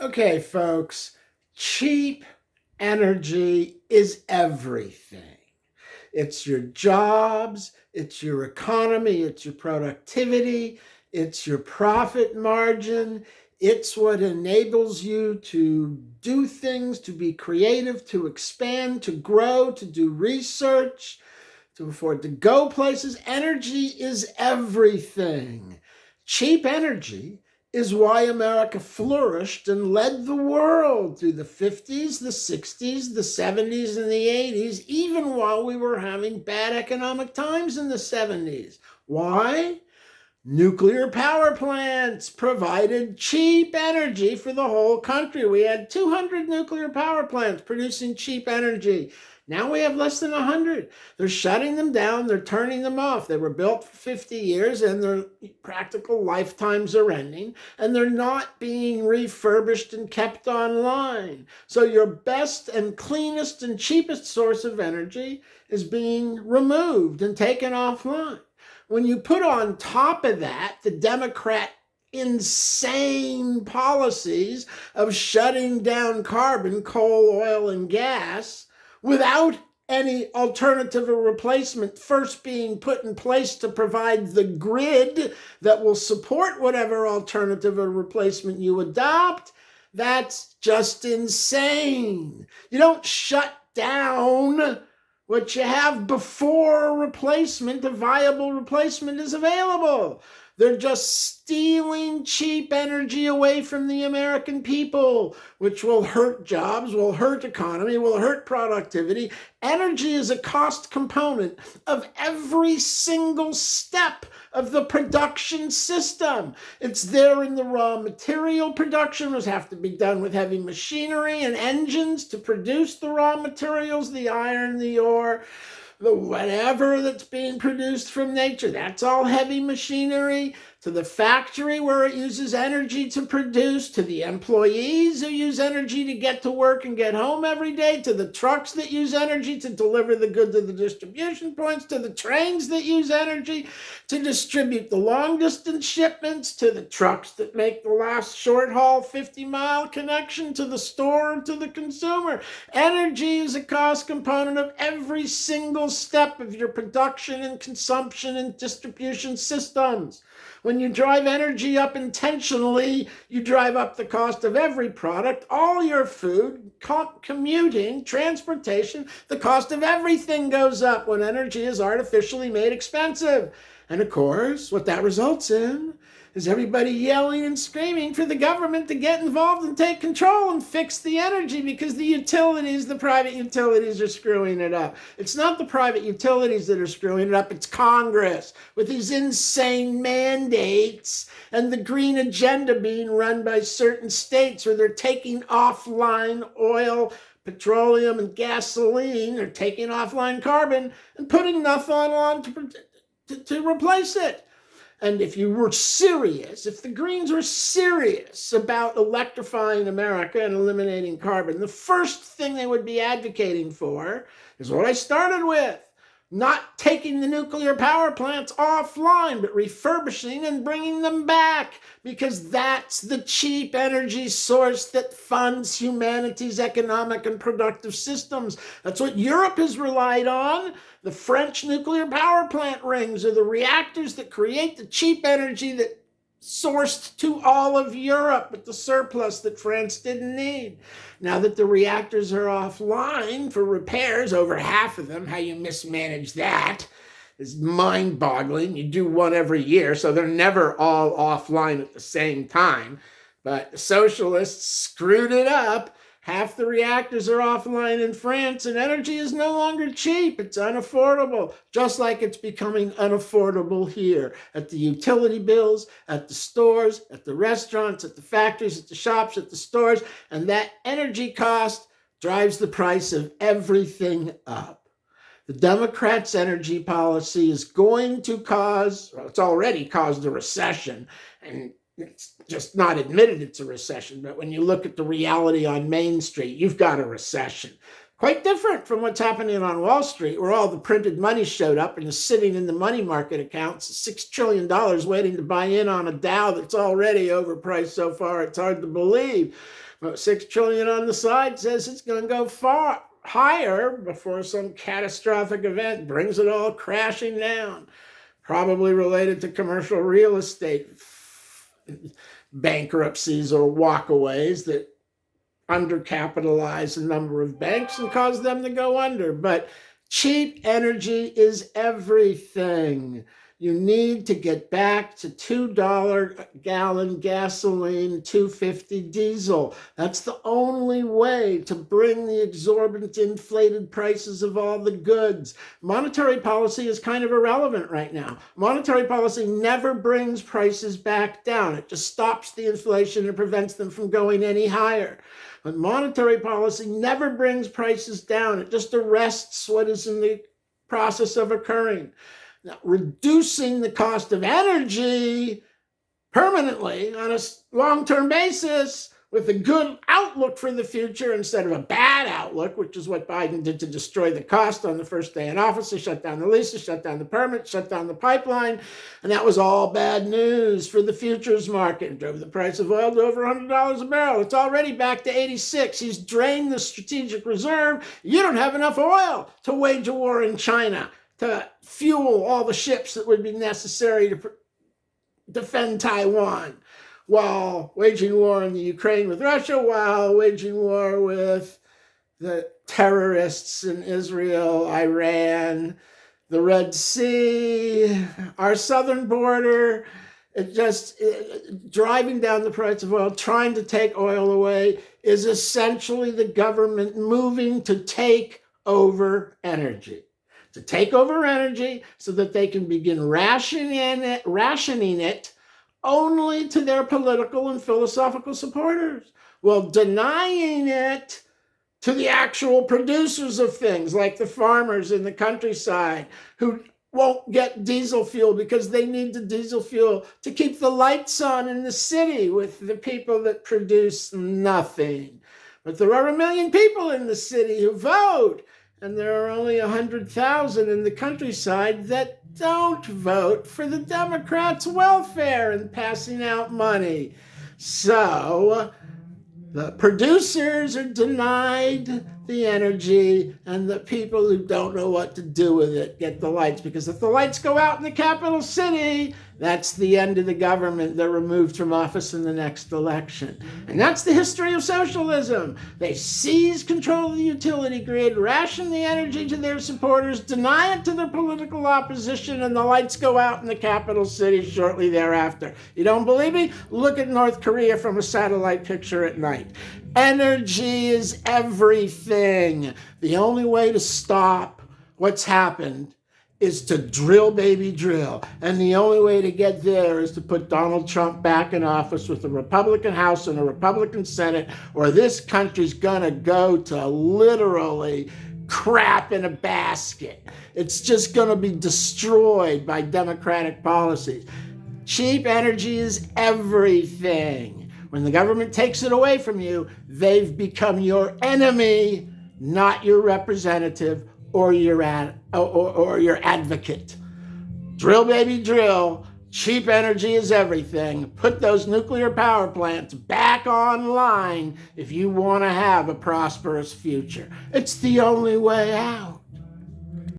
Okay, folks, cheap energy is everything. It's your jobs, it's your economy, it's your productivity, it's your profit margin. It's what enables you to do things, to be creative, to expand, to grow, to do research, to afford to go places. Energy is everything. Cheap energy is why America flourished and led the world through the 50s, the 60s, the 70s, and the 80s, even while we were having bad economic times in the 70s. Why? Nuclear power plants provided cheap energy for the whole country. We had 200 nuclear power plants producing cheap energy. Now we have less than 100. They're shutting them down. They're turning them off. They were built for 50 years and their practical lifetimes are ending, and they're not being refurbished and kept online. So your best and cleanest and cheapest source of energy is being removed and taken offline. When you put on top of that the Democrat insane policies of shutting down carbon, coal, oil, and gas without any alternative or replacement first being put in place to provide the grid that will support whatever alternative or replacement you adopt, that's just insane. You don't shut down what you have before a replacement, a viable replacement, is available. They're just stealing cheap energy away from the American people, which will hurt jobs, will hurt economy, will hurt productivity. Energy is a cost component of every single step of the production system. It's there in the raw material production, which have to be done with heavy machinery and engines to produce the raw materials, the iron, the ore, the whatever that's being produced from nature. That's all heavy machinery. To the factory where it uses energy to produce, to the employees who use energy to get to work and get home every day, to the trucks that use energy to deliver the goods to the distribution points, to the trains that use energy to distribute the long distance shipments, to the trucks that make the last short haul 50-mile connection to the store, to the consumer. Energy is a cost component of every single step of your production and consumption and distribution systems. When you drive energy up intentionally, you drive up the cost of every product, all your food, commuting, transportation. The cost of everything goes up when energy is artificially made expensive. And of course, what that results in is everybody yelling and screaming for the government to get involved and take control and fix the energy, because the utilities, the private utilities, are screwing it up. It's not the private utilities that are screwing it up, it's Congress with these insane mandates and the green agenda being run by certain states where they're taking offline oil, petroleum, and gasoline. They're taking offline carbon and putting enough on to replace it. And if you were serious, if the Greens were serious about electrifying America and eliminating carbon, the first thing they would be advocating for is what I started with. Not taking the nuclear power plants offline, but refurbishing and bringing them back, because that's the cheap energy source that funds humanity's economic and productive systems. That's what Europe has relied on. The French nuclear power plant rings are the reactors that create the cheap energy that sourced to all of Europe with the surplus that France didn't need. Now that the reactors are offline for repairs, over half of them, how you mismanage that is mind-boggling. You do one every year, so they're never all offline at the same time. But the socialists screwed it up. Half the reactors are offline in France, and energy is no longer cheap. It's unaffordable, just like it's becoming unaffordable here at the utility bills, at the stores, at the restaurants, at the factories, at the shops, at the stores. And that energy cost drives the price of everything up. The Democrats' energy policy is going to cause, well, it's already caused a recession, and it's just not admitted it's a recession. But when you look at the reality on Main Street, you've got a recession. Quite different from what's happening on Wall Street, where all the printed money showed up and is sitting in the money market accounts, $6 trillion waiting to buy in on a Dow that's already overpriced so far, it's hard to believe. But $6 trillion on the side says it's going to go far higher before some catastrophic event brings it all crashing down. Probably related to commercial real estate bankruptcies or walkaways that undercapitalize a number of banks and cause them to go under. But cheap energy is everything. You need to get back to $2 gallon gasoline, $2.50 diesel. That's the only way to bring the exorbitant inflated prices of all the goods. Monetary policy is kind of irrelevant right now. Monetary policy never brings prices back down. It just stops the inflation and prevents them from going any higher. But monetary policy never brings prices down. It just arrests what is in the process of occurring. Now, reducing the cost of energy permanently on a long-term basis with a good outlook for the future instead of a bad outlook, which is what Biden did to destroy the cost on the first day in office. He shut down the leases, shut down the permits, shut down the pipeline, and that was all bad news for the futures market. It drove the price of oil to over $100 a barrel. It's already back to 86. He's drained the strategic reserve. You don't have enough oil to wage a war in China, to fuel all the ships that would be necessary to defend Taiwan, while waging war in the Ukraine with Russia, while waging war with the terrorists in Israel, Iran, the Red Sea, our southern border. Driving down the price of oil, trying to take oil away, is essentially the government moving to take over energy. To take over energy so that they can begin rationing it only to their political and philosophical supporters, while denying it to the actual producers of things, like the farmers in the countryside who won't get diesel fuel because they need the diesel fuel to keep the lights on in the city with the people that produce nothing. But there are 1 million people in the city who vote, and there are only 100,000 in the countryside that don't vote for the Democrats' welfare and passing out money. So the producers are denied the energy, and the people who don't know what to do with it get the lights. Because if the lights go out in the capital city, that's the end of the government. They're removed from office in the next election. And that's the history of socialism. They seize control of the utility grid, ration the energy to their supporters, deny it to their political opposition, and the lights go out in the capital city shortly thereafter. You don't believe me? Look at North Korea from a satellite picture at night. Energy is everything. The only way to stop what's happened is to drill, baby, drill. And the only way to get there is to put Donald Trump back in office with a Republican House and a Republican Senate, or this country's gonna go to literally crap in a basket. It's just gonna be destroyed by Democratic policies. Cheap energy is everything. When the government takes it away from you, they've become your enemy, not your representative or your advocate. Drill, baby, drill. Cheap energy is everything. Put those nuclear power plants back online if you want to have a prosperous future. It's the only way out.